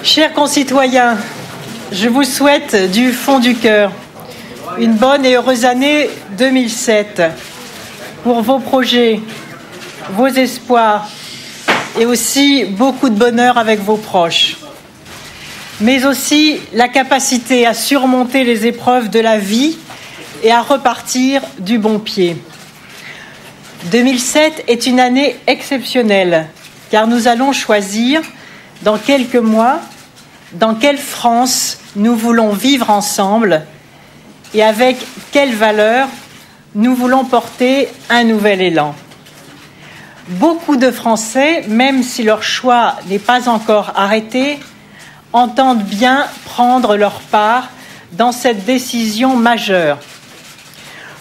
Chers concitoyens, je vous souhaite du fond du cœur une bonne et heureuse année 2007 pour vos projets, vos espoirs et aussi beaucoup de bonheur avec vos proches, mais aussi la capacité à surmonter les épreuves de la vie et à repartir du bon pied. 2007 est une année exceptionnelle car nous allons choisir dans quelques mois dans quelle France nous voulons vivre ensemble et avec quelles valeurs nous voulons porter un nouvel élan. Beaucoup de Français, même si leur choix n'est pas encore arrêté, entendent bien prendre leur part dans cette décision majeure.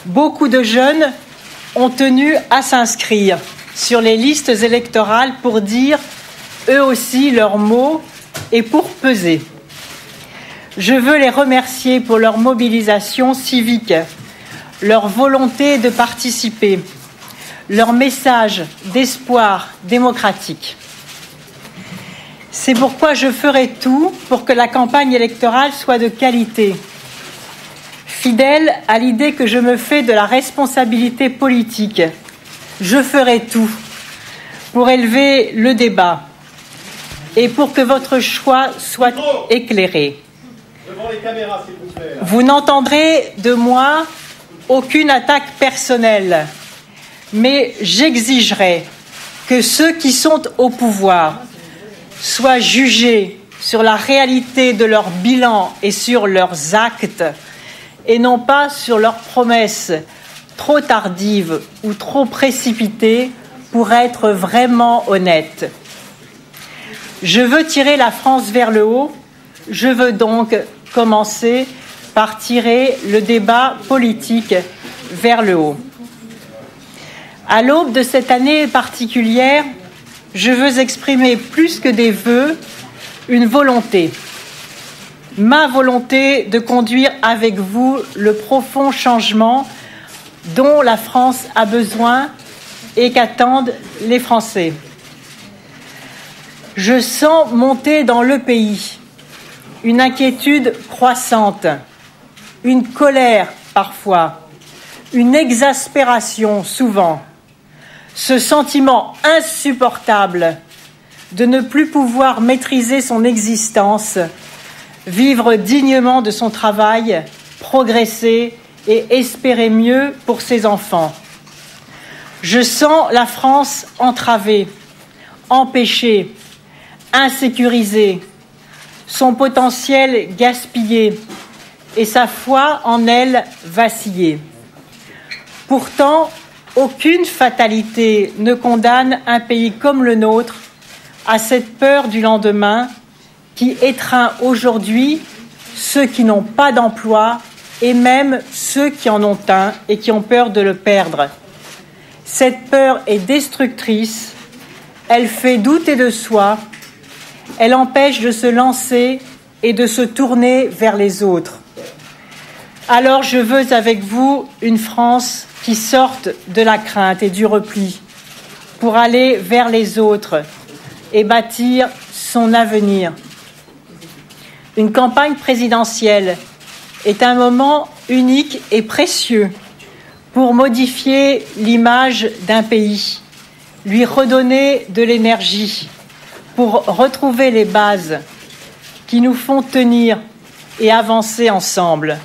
Beaucoup de jeunes ont tenu à s'inscrire sur les listes électorales pour dire eux aussi leurs mots et pour peser. Je veux les remercier pour leur mobilisation civique, leur volonté de participer, leur message d'espoir démocratique. C'est pourquoi je ferai tout pour que la campagne électorale soit de qualité, fidèle à l'idée que je me fais de la responsabilité politique. Je ferai tout pour élever le débat et pour que votre choix soit éclairé. Devant les caméras, s'il vous plaît. Vous n'entendrez de moi aucune attaque personnelle, mais j'exigerai que ceux qui sont au pouvoir soient jugés sur la réalité de leur bilan et sur leurs actes, et non pas sur leurs promesses trop tardives ou trop précipitées pour être vraiment honnêtes. Je veux tirer la France vers le haut. Je veux donc commencer par tirer le débat politique vers le haut. À l'aube de cette année particulière, je veux exprimer plus que des vœux, une volonté. Ma volonté de conduire avec vous le profond changement dont la France a besoin et qu'attendent les Français. Je sens monter dans le pays une inquiétude croissante, une colère parfois, une exaspération souvent, ce sentiment insupportable de ne plus pouvoir maîtriser son existence, vivre dignement de son travail, progresser et espérer mieux pour ses enfants. Je sens la France entravée, empêchée, insécurisée, son potentiel gaspillé et sa foi en elle vaciller. Pourtant, aucune fatalité ne condamne un pays comme le nôtre à cette peur du lendemain qui étreint aujourd'hui ceux qui n'ont pas d'emploi et même ceux qui en ont un et qui ont peur de le perdre. Cette peur est destructrice, elle fait douter de soi, elle empêche de se lancer et de se tourner vers les autres. Alors je veux avec vous une France qui sorte de la crainte et du repli pour aller vers les autres et bâtir son avenir. Une campagne présidentielle est un moment unique et précieux pour modifier l'image d'un pays, lui redonner de l'énergie, pour retrouver les bases qui nous font tenir et avancer ensemble.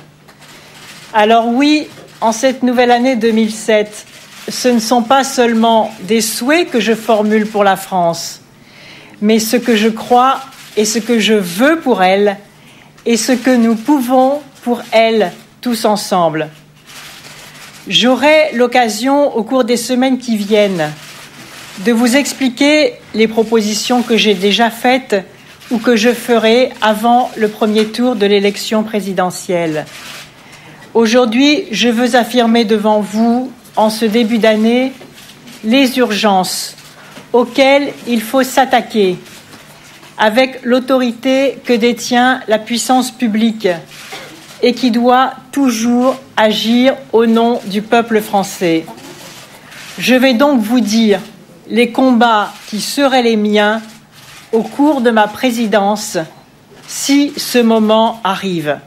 Alors oui, en cette nouvelle année 2007, ce ne sont pas seulement des souhaits que je formule pour la France, mais ce que je crois et ce que je veux pour elle et ce que nous pouvons pour elle tous ensemble. J'aurai l'occasion au cours des semaines qui viennent de vous expliquer les propositions que j'ai déjà faites ou que je ferai avant le premier tour de l'élection présidentielle. Aujourd'hui, je veux affirmer devant vous, en ce début d'année, les urgences auxquelles il faut s'attaquer avec l'autorité que détient la puissance publique et qui doit toujours agir au nom du peuple français. Je vais donc vous dire les combats qui seraient les miens au cours de ma présidence si ce moment arrive.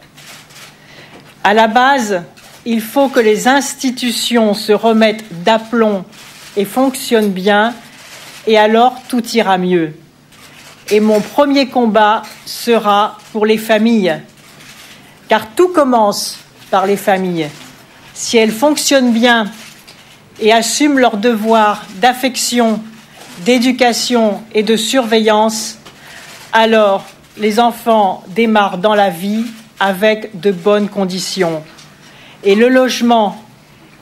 À la base, il faut que les institutions se remettent d'aplomb et fonctionnent bien, et alors tout ira mieux. Et mon premier combat sera pour les familles, car tout commence par les familles. Si elles fonctionnent bien et assument leurs devoirs d'affection, d'éducation et de surveillance, alors les enfants démarrent dans la vie avec de bonnes conditions. Et le logement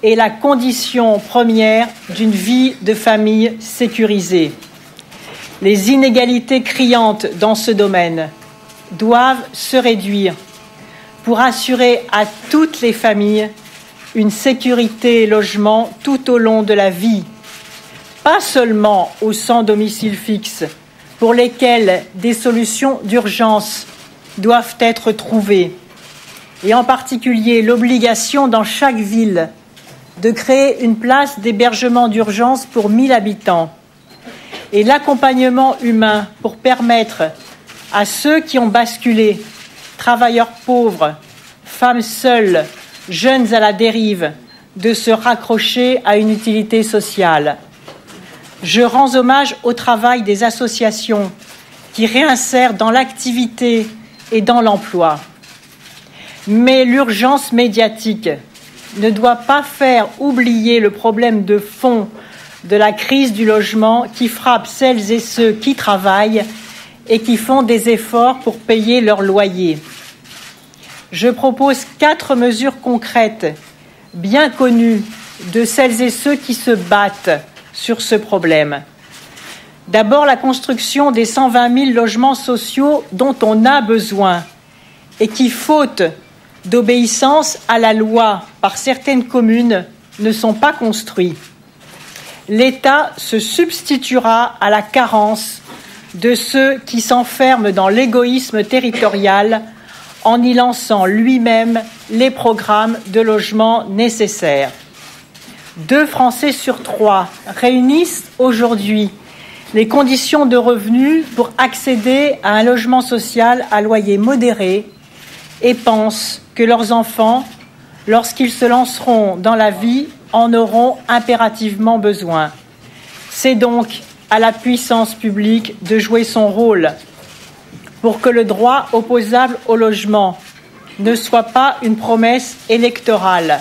est la condition première d'une vie de famille sécurisée. Les inégalités criantes dans ce domaine doivent se réduire pour assurer à toutes les familles une sécurité et logement tout au long de la vie, pas seulement aux sans domicile fixe, pour lesquels des solutions d'urgence doivent être trouvées, et en particulier l'obligation dans chaque ville de créer une place d'hébergement d'urgence pour 1000 habitants, et l'accompagnement humain pour permettre à ceux qui ont basculé, travailleurs pauvres, femmes seules, jeunes à la dérive, de se raccrocher à une utilité sociale. Je rends hommage au travail des associations qui réinsèrent dans l'activité et dans l'emploi. Mais l'urgence médiatique ne doit pas faire oublier le problème de fond de la crise du logement qui frappe celles et ceux qui travaillent et qui font des efforts pour payer leur loyer. Je propose 4 mesures concrètes, bien connues de celles et ceux qui se battent sur ce problème. D'abord, la construction des 120 000 logements sociaux dont on a besoin et qui, faute d'obéissance à la loi par certaines communes, ne sont pas construits. L'État se substituera à la carence de ceux qui s'enferment dans l'égoïsme territorial en y lançant lui-même les programmes de logement nécessaires. 2 Français sur 3 réunissent aujourd'hui les conditions de revenus pour accéder à un logement social à loyer modéré et pensent que leurs enfants, lorsqu'ils se lanceront dans la vie, en auront impérativement besoin. C'est donc à la puissance publique de jouer son rôle pour que le droit opposable au logement ne soit pas une promesse électorale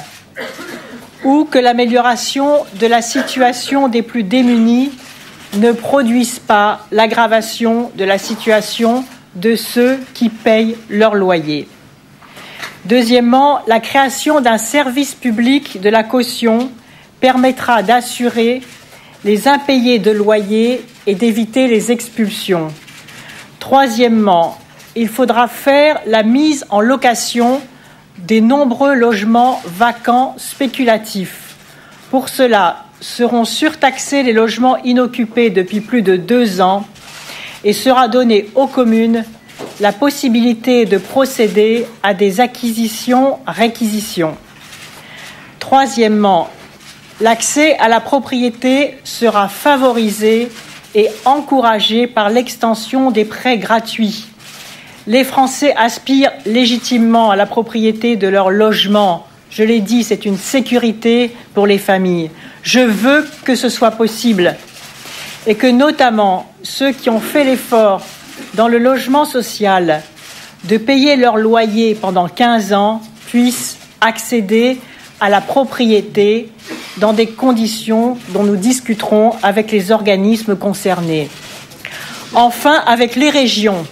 ou que l'amélioration de la situation des plus démunis ne produise pas l'aggravation de la situation de ceux qui payent leur loyer. Deuxièmement, la création d'un service public de la caution permettra d'assurer les impayés de loyer et d'éviter les expulsions. Troisièmement, il faudra faire la mise en location des nombreux logements vacants spéculatifs. Pour cela, seront surtaxés les logements inoccupés depuis plus de 2 ans et sera donnée aux communes la possibilité de procéder à des acquisitions-réquisitions. Troisièmement, l'accès à la propriété sera favorisé et encouragé par l'extension des prêts gratuits. Les Français aspirent légitimement à la propriété de leur logement. Je l'ai dit, c'est une sécurité pour les familles. Je veux que ce soit possible et que notamment ceux qui ont fait l'effort dans le logement social de payer leur loyer pendant 15 ans puissent accéder à la propriété dans des conditions dont nous discuterons avec les organismes concernés. Enfin, avec les régions,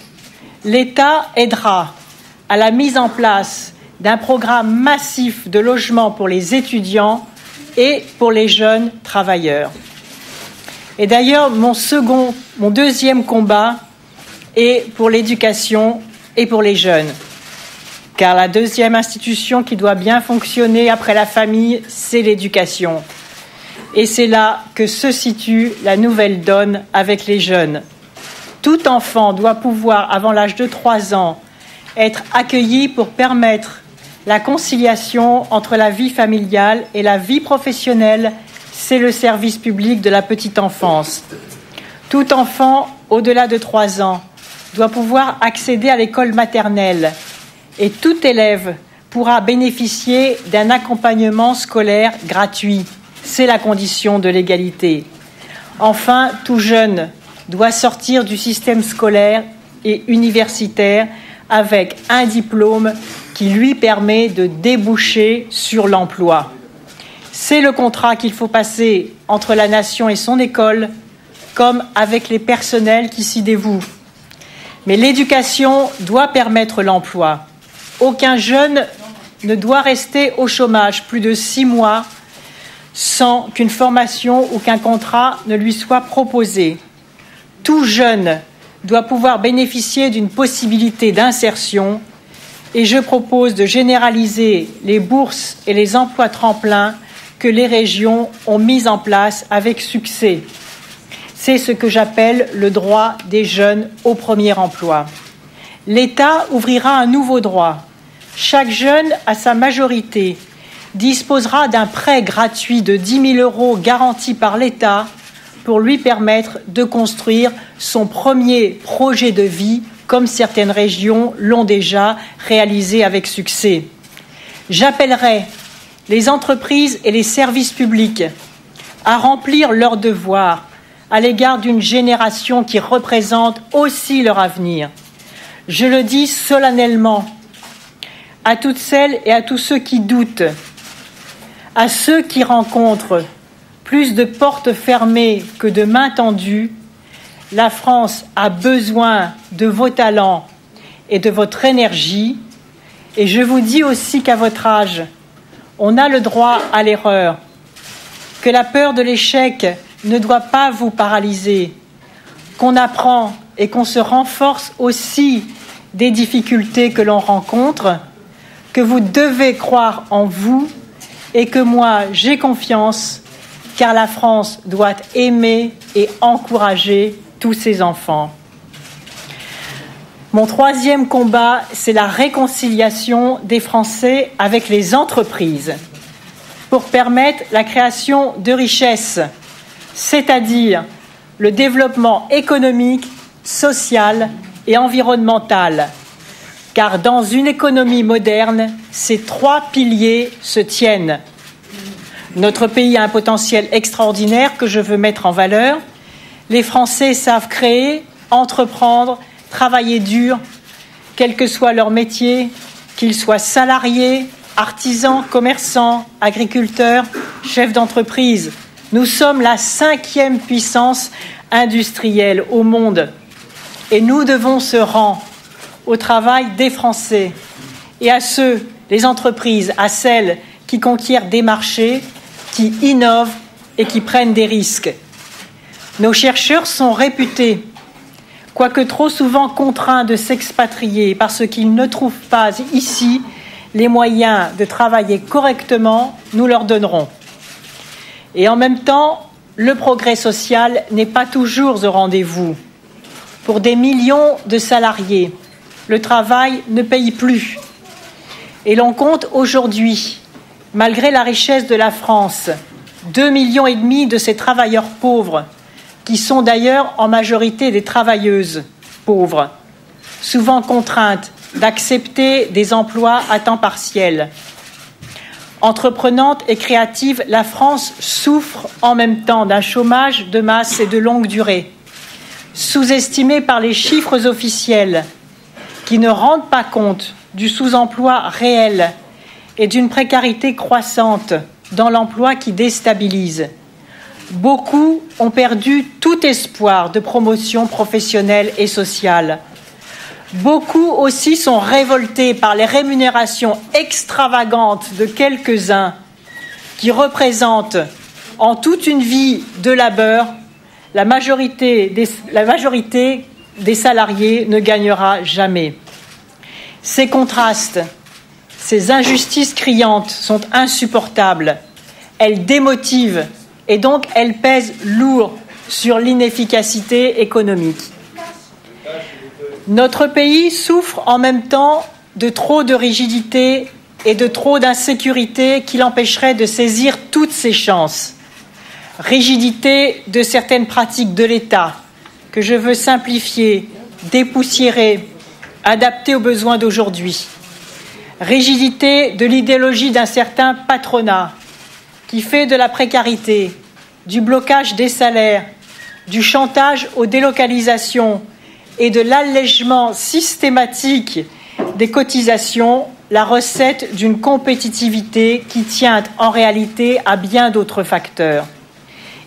l'État aidera à la mise en place d'un programme massif de logement pour les étudiants et pour les jeunes travailleurs. Et d'ailleurs, mon deuxième combat est pour l'éducation et pour les jeunes. Car la deuxième institution qui doit bien fonctionner après la famille, c'est l'éducation. Et c'est là que se situe la nouvelle donne avec les jeunes. Tout enfant doit pouvoir, avant l'âge de 3 ans, être accueilli pour permettre la conciliation entre la vie familiale et la vie professionnelle. C'est le service public de la petite enfance. Tout enfant au-delà de 3 ans doit pouvoir accéder à l'école maternelle et tout élève pourra bénéficier d'un accompagnement scolaire gratuit. C'est la condition de l'égalité. Enfin, tout jeune doit sortir du système scolaire et universitaire avec un diplôme qui lui permet de déboucher sur l'emploi. C'est le contrat qu'il faut passer entre la nation et son école, comme avec les personnels qui s'y dévouent. Mais l'éducation doit permettre l'emploi. Aucun jeune ne doit rester au chômage plus de 6 mois sans qu'une formation ou qu'un contrat ne lui soit proposé. Tout jeune doit pouvoir bénéficier d'une possibilité d'insertion et je propose de généraliser les bourses et les emplois tremplins que les régions ont mis en place avec succès. C'est ce que j'appelle le droit des jeunes au premier emploi. L'État ouvrira un nouveau droit. Chaque jeune, à sa majorité, disposera d'un prêt gratuit de 10 000 € garanti par l'État pour lui permettre de construire son premier projet de vie, comme certaines régions l'ont déjà réalisé avec succès. J'appellerai les entreprises et les services publics à remplir leurs devoirs à l'égard d'une génération qui représente aussi leur avenir. Je le dis solennellement à toutes celles et à tous ceux qui doutent, à ceux qui rencontrent plus de portes fermées que de mains tendues. La France a besoin de vos talents et de votre énergie. Et je vous dis aussi qu'à votre âge, on a le droit à l'erreur, que la peur de l'échec ne doit pas vous paralyser, qu'on apprend et qu'on se renforce aussi des difficultés que l'on rencontre, que vous devez croire en vous et que moi, j'ai confiance, car la France doit aimer et encourager tous ses enfants. Mon troisième combat, c'est la réconciliation des Français avec les entreprises pour permettre la création de richesses, c'est-à-dire le développement économique, social et environnemental. Car dans une économie moderne, ces 3 piliers se tiennent. Notre pays a un potentiel extraordinaire que je veux mettre en valeur. Les Français savent créer, entreprendre, travailler dur, quel que soit leur métier, qu'ils soient salariés, artisans, commerçants, agriculteurs, chefs d'entreprise. Nous sommes la 5e puissance industrielle au monde et nous devons ce rang au travail des Français et à ceux, les entreprises, à celles qui conquièrent des marchés, qui innovent et qui prennent des risques. Nos chercheurs sont réputés, quoique trop souvent contraints de s'expatrier parce qu'ils ne trouvent pas ici les moyens de travailler correctement, nous leur donnerons. Et en même temps, le progrès social n'est pas toujours au rendez-vous. Pour des millions de salariés, le travail ne paye plus. Et l'on compte aujourd'hui, malgré la richesse de la France, 2,5 millions de ces travailleurs pauvres, qui sont d'ailleurs en majorité des travailleuses pauvres, souvent contraintes d'accepter des emplois à temps partiel. Entreprenante et créative, la France souffre en même temps d'un chômage de masse et de longue durée, sous-estimé par les chiffres officiels qui ne rendent pas compte du sous-emploi réel et d'une précarité croissante dans l'emploi qui déstabilise. Beaucoup ont perdu tout espoir de promotion professionnelle et sociale. Beaucoup aussi sont révoltés par les rémunérations extravagantes de quelques-uns qui représentent en toute une vie de labeur, la majorité des salariés ne gagnera jamais. Ces contrastes, ces injustices criantes sont insupportables. Elles démotivent et donc elles pèsent lourd sur l'inefficacité économique. Notre pays souffre en même temps de trop de rigidité et de trop d'insécurité qui l'empêcheraient de saisir toutes ses chances. Rigidité de certaines pratiques de l'État, que je veux simplifier dépoussiérée, adaptée aux besoins d'aujourd'hui. Rigidité de l'idéologie d'un certain patronat qui fait de la précarité, du blocage des salaires, du chantage aux délocalisations et de l'allègement systématique des cotisations la recette d'une compétitivité qui tient en réalité à bien d'autres facteurs.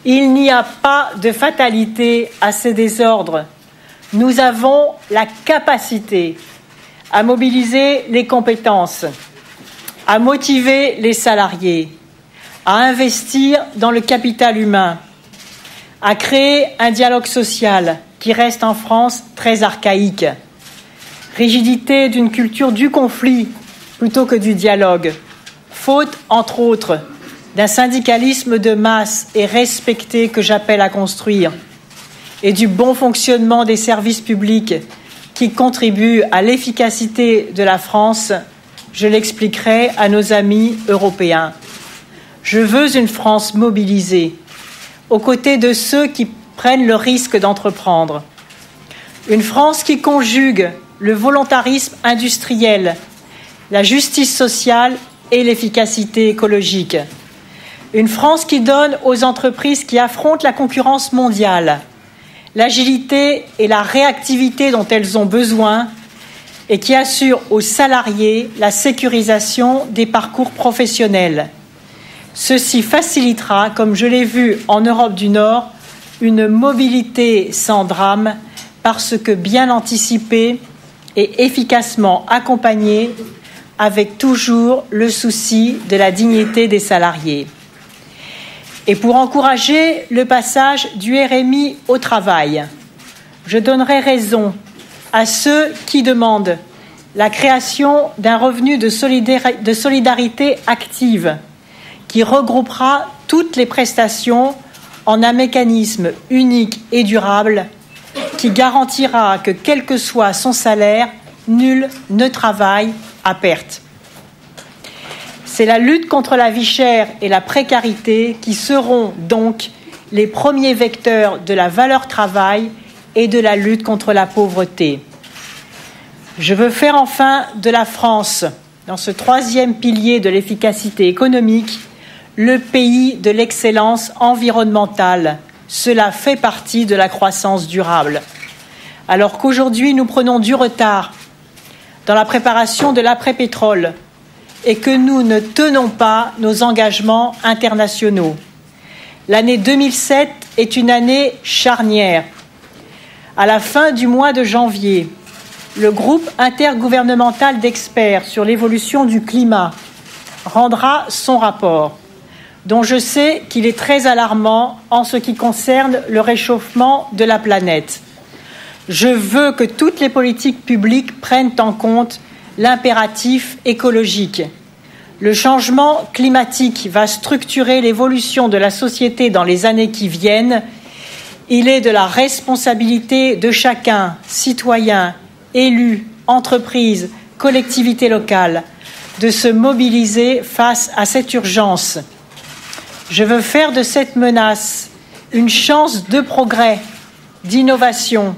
Il n'y a pas de fatalité à ces désordres. Nous avons la capacité à mobiliser les compétences, à motiver les salariés, à investir dans le capital humain, à créer un dialogue social qui reste en France très archaïque. Rigidité d'une culture du conflit plutôt que du dialogue, faute, entre autres, d'un syndicalisme de masse et respecté que j'appelle à construire, et du bon fonctionnement des services publics qui contribuent à l'efficacité de la France, je l'expliquerai à nos amis européens. Je veux une France mobilisée, aux côtés de ceux qui prennent le risque d'entreprendre. Une France qui conjugue le volontarisme industriel, la justice sociale et l'efficacité écologique. Une France qui donne aux entreprises qui affrontent la concurrence mondiale l'agilité et la réactivité dont elles ont besoin et qui assure aux salariés la sécurisation des parcours professionnels. Ceci facilitera, comme je l'ai vu en Europe du Nord, une mobilité sans drame parce que bien anticipée et efficacement accompagnée, avec toujours le souci de la dignité des salariés. Et pour encourager le passage du RMI au travail, je donnerai raison à ceux qui demandent la création d'un revenu de solidarité active qui regroupera toutes les prestations en un mécanisme unique et durable qui garantira que, quel que soit son salaire, nul ne travaille à perte. C'est la lutte contre la vie chère et la précarité qui seront donc les premiers vecteurs de la valeur travail et de la lutte contre la pauvreté. Je veux faire enfin de la France, dans ce troisième pilier de l'efficacité économique, le pays de l'excellence environnementale. Cela fait partie de la croissance durable. Alors qu'aujourd'hui, nous prenons du retard dans la préparation de l'après-pétrole et que nous ne tenons pas nos engagements internationaux. L'année 2007 est une année charnière. À la fin du mois de janvier, le groupe intergouvernemental d'experts sur l'évolution du climat rendra son rapport, dont je sais qu'il est très alarmant en ce qui concerne le réchauffement de la planète. Je veux que toutes les politiques publiques prennent en compte l'impératif écologique. Le changement climatique va structurer l'évolution de la société dans les années qui viennent. Il est de la responsabilité de chacun, citoyen, élu, entreprise, collectivité locale, de se mobiliser face à cette urgence. Je veux faire de cette menace une chance de progrès, d'innovation,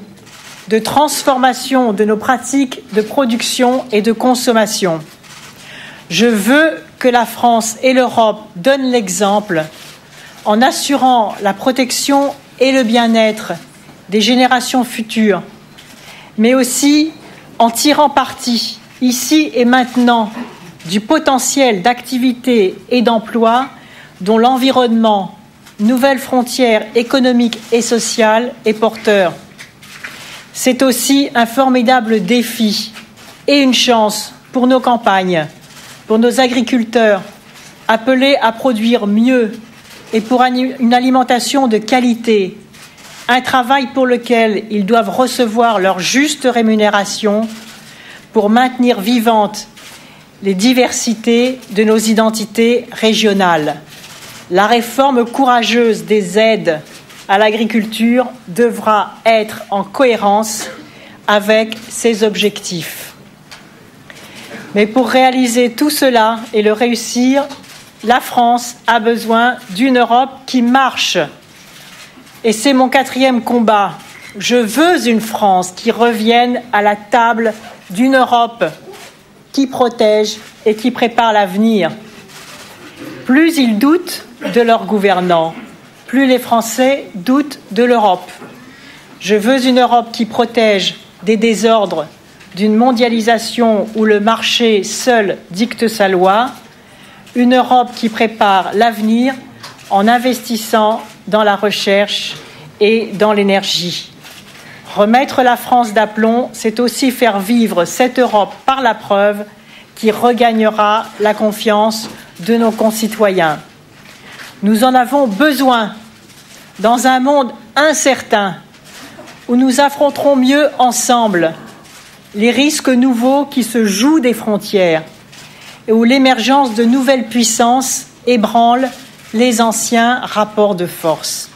de transformation de nos pratiques de production et de consommation. Je veux que la France et l'Europe donnent l'exemple en assurant la protection et le bien-être des générations futures, mais aussi en tirant parti, ici et maintenant, du potentiel d'activité et d'emploi dont l'environnement, nouvelles frontières économiques et sociales est porteur. C'est aussi un formidable défi et une chance pour nos campagnes, pour nos agriculteurs, appelés à produire mieux et pour une alimentation de qualité, un travail pour lequel ils doivent recevoir leur juste rémunération pour maintenir vivantes les diversités de nos identités régionales. La réforme courageuse des aides à l'agriculture devra être en cohérence avec ces objectifs. Mais pour réaliser tout cela et le réussir, la France a besoin d'une Europe qui marche. Et c'est mon quatrième combat, Je veux une France qui revienne à la table d'une Europe qui protège et qui prépare l'avenir. Plus ils doutent de leurs gouvernants, plus les Français doutent de l'Europe. Je veux une Europe qui protège des désordres, d'une mondialisation où le marché seul dicte sa loi, une Europe qui prépare l'avenir en investissant dans la recherche et dans l'énergie. Remettre la France d'aplomb, c'est aussi faire vivre cette Europe par la preuve qui regagnera la confiance de nos concitoyens. Nous en avons besoin dans un monde incertain où nous affronterons mieux ensemble les risques nouveaux qui se jouent des frontières et où l'émergence de nouvelles puissances ébranle les anciens rapports de force.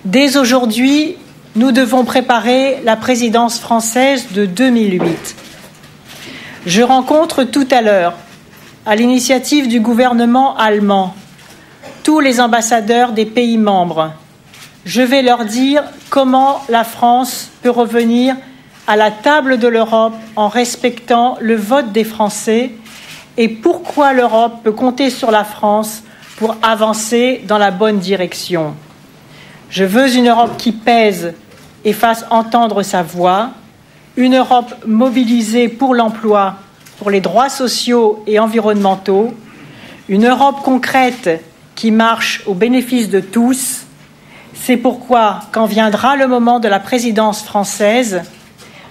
Dès aujourd'hui, nous devons préparer la présidence française de 2008. Je rencontre tout à l'heure, à l'initiative du gouvernement allemand, tous les ambassadeurs des pays membres. Je vais leur dire comment la France peut revenir à la table de l'Europe en respectant le vote des Français et pourquoi l'Europe peut compter sur la France pour avancer dans la bonne direction. Je veux une Europe qui pèse et fasse entendre sa voix, une Europe mobilisée pour l'emploi, pour les droits sociaux et environnementaux, une Europe concrète qui marche au bénéfice de tous. C'est pourquoi, quand viendra le moment de la présidence française,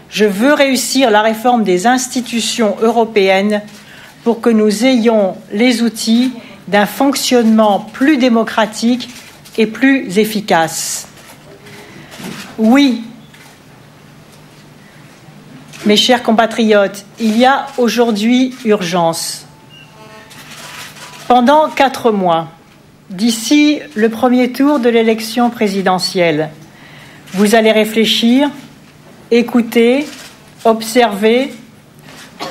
je veux réussir la réforme des institutions européennes pour que nous ayons les outils d'un fonctionnement plus démocratique et plus efficace. Oui, mes chers compatriotes, il y a aujourd'hui urgence. Pendant 4 mois, d'ici le premier tour de l'élection présidentielle, vous allez réfléchir, écouter, observer,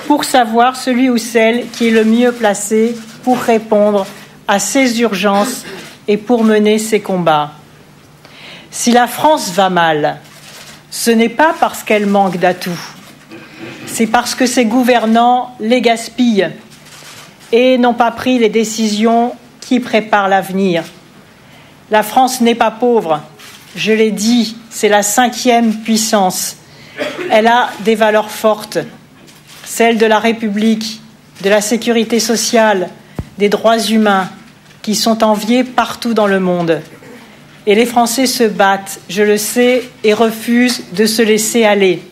pour savoir celui ou celle qui est le mieux placé pour répondre à ces urgences et pour mener ces combats. Si la France va mal, ce n'est pas parce qu'elle manque d'atouts, c'est parce que ses gouvernants les gaspillent et n'ont pas pris les décisions qui préparent l'avenir. La France n'est pas pauvre, je l'ai dit, c'est la 5e puissance. Elle a des valeurs fortes, celles de la République, de la sécurité sociale, des droits humains, qui sont enviés partout dans le monde. Et les Français se battent, je le sais, et refusent de se laisser aller.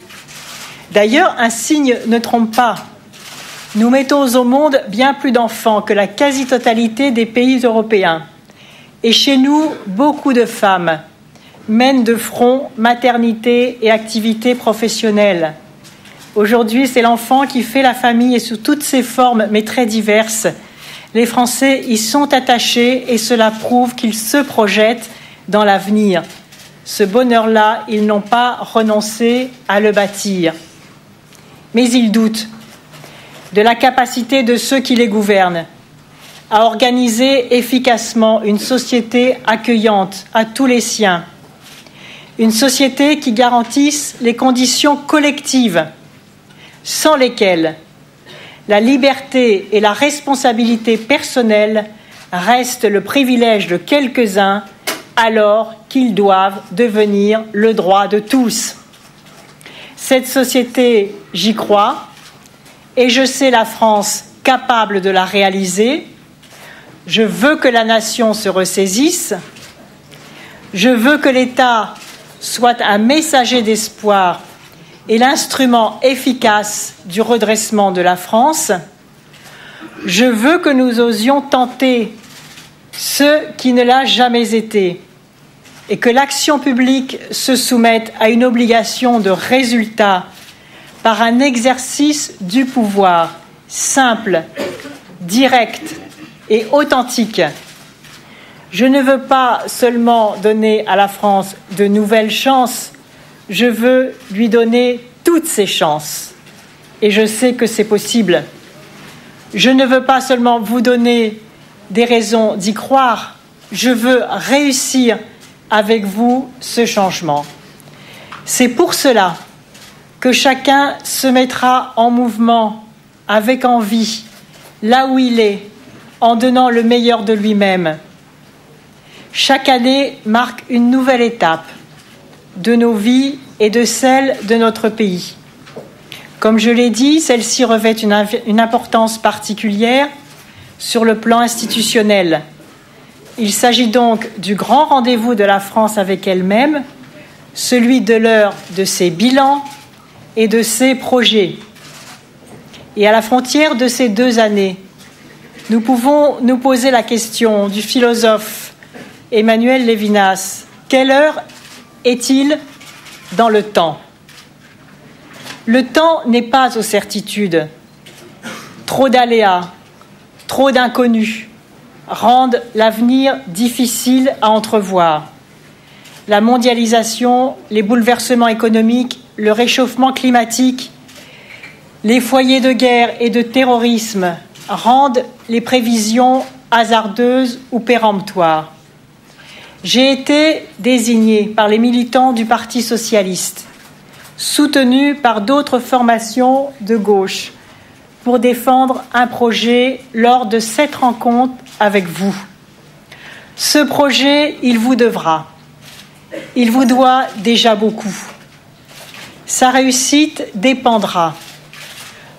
D'ailleurs, un signe ne trompe pas. Nous mettons au monde bien plus d'enfants que la quasi-totalité des pays européens. Et chez nous, beaucoup de femmes mènent de front maternité et activités professionnelles. Aujourd'hui, c'est l'enfant qui fait la famille et sous toutes ses formes, mais très diverses. Les Français y sont attachés et cela prouve qu'ils se projettent dans l'avenir. Ce bonheur-là, ils n'ont pas renoncé à le bâtir. Mais ils doutent de la capacité de ceux qui les gouvernent à organiser efficacement une société accueillante à tous les siens, une société qui garantisse les conditions collectives sans lesquelles la liberté et la responsabilité personnelle restent le privilège de quelques-uns alors qu'ils doivent devenir le droit de tous. Cette société, j'y crois, et je sais la France capable de la réaliser. Je veux que la nation se ressaisisse. Je veux que l'État soit un messager d'espoir et l'instrument efficace du redressement de la France. Je veux que nous osions tenter ce qui ne l'a jamais été et que l'action publique se soumette à une obligation de résultat par un exercice du pouvoir simple, direct et authentique. Je ne veux pas seulement donner à la France de nouvelles chances, je veux lui donner toutes ses chances. Et je sais que c'est possible. Je ne veux pas seulement vous donner des raisons d'y croire, je veux réussir avec vous ce changement. C'est pour cela que chacun se mettra en mouvement avec envie, là où il est, en donnant le meilleur de lui-même. Chaque année marque une nouvelle étape de nos vies et de celle de notre pays. Comme je l'ai dit, celle-ci revêt une importance particulière sur le plan institutionnel. Il s'agit donc du grand rendez-vous de la France avec elle-même, celui de l'heure de ses bilans et de ses projets. Et à la frontière de ces 2 années, nous pouvons nous poser la question du philosophe Emmanuel Lévinas. Quelle heure est-il dans le temps ? Le temps n'est pas aux certitudes. Trop d'aléas, trop d'inconnus rendent l'avenir difficile à entrevoir. La mondialisation, les bouleversements économiques, le réchauffement climatique, les foyers de guerre et de terrorisme rendent les prévisions hasardeuses ou péremptoires. J'ai été désignée par les militants du Parti socialiste, soutenue par d'autres formations de gauche, pour défendre un projet lors de cette rencontre avec vous. Ce projet, il vous devra. Il vous doit déjà beaucoup. Sa réussite dépendra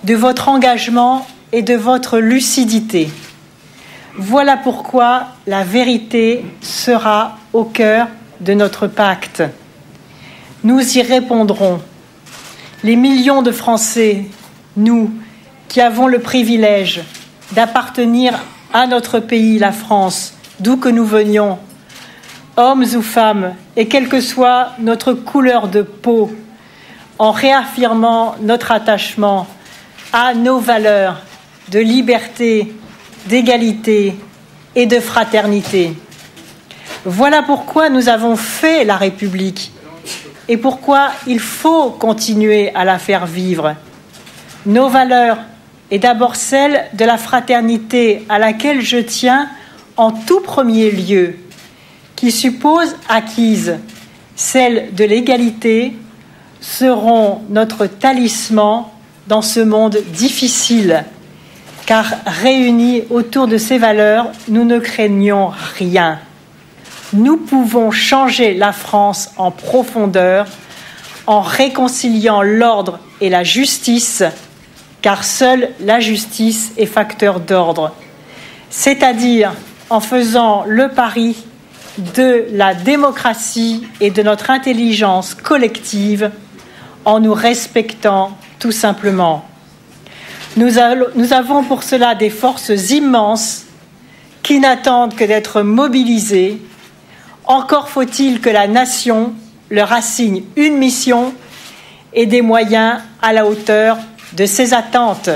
de votre engagement et de votre lucidité. Voilà pourquoi la vérité sera au cœur de notre pacte. Nous y répondrons. Les millions de Français, nous, qui avons le privilège d'appartenir à notre pays, la France, d'où que nous venions, hommes ou femmes, et quelle que soit notre couleur de peau, en réaffirmant notre attachement à nos valeurs de liberté, d'égalité et de fraternité. Voilà pourquoi nous avons fait la République et pourquoi il faut continuer à la faire vivre. Nos valeurs, et d'abord celle de la fraternité à laquelle je tiens en tout premier lieu, qui suppose acquise celle de l'égalité, seront notre talisman dans ce monde difficile, car réunis autour de ces valeurs, nous ne craignons rien. Nous pouvons changer la France en profondeur en réconciliant l'ordre et la justice, car seule la justice est facteur d'ordre, c'est-à-dire en faisant le pari de la démocratie et de notre intelligence collective, en nous respectant tout simplement. Nous avons pour cela des forces immenses qui n'attendent que d'être mobilisées. Encore faut-il que la nation leur assigne une mission et des moyens à la hauteur de ses attentes.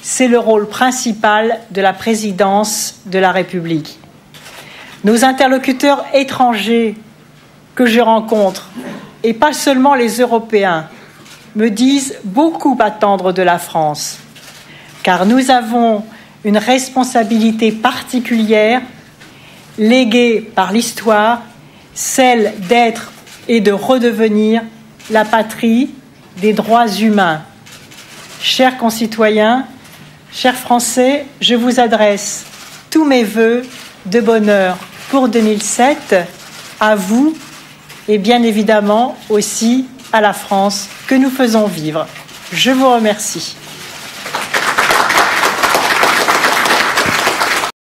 C'est le rôle principal de la présidence de la République. Nos interlocuteurs étrangers que je rencontre, et pas seulement les Européens, me disent beaucoup attendre de la France, car nous avons une responsabilité particulière léguée par l'histoire, celle d'être et de redevenir la patrie des droits humains. Chers concitoyens, chers Français, je vous adresse tous mes vœux de bonheur pour 2007, à vous et bien évidemment aussi à la France que nous faisons vivre. Je vous remercie.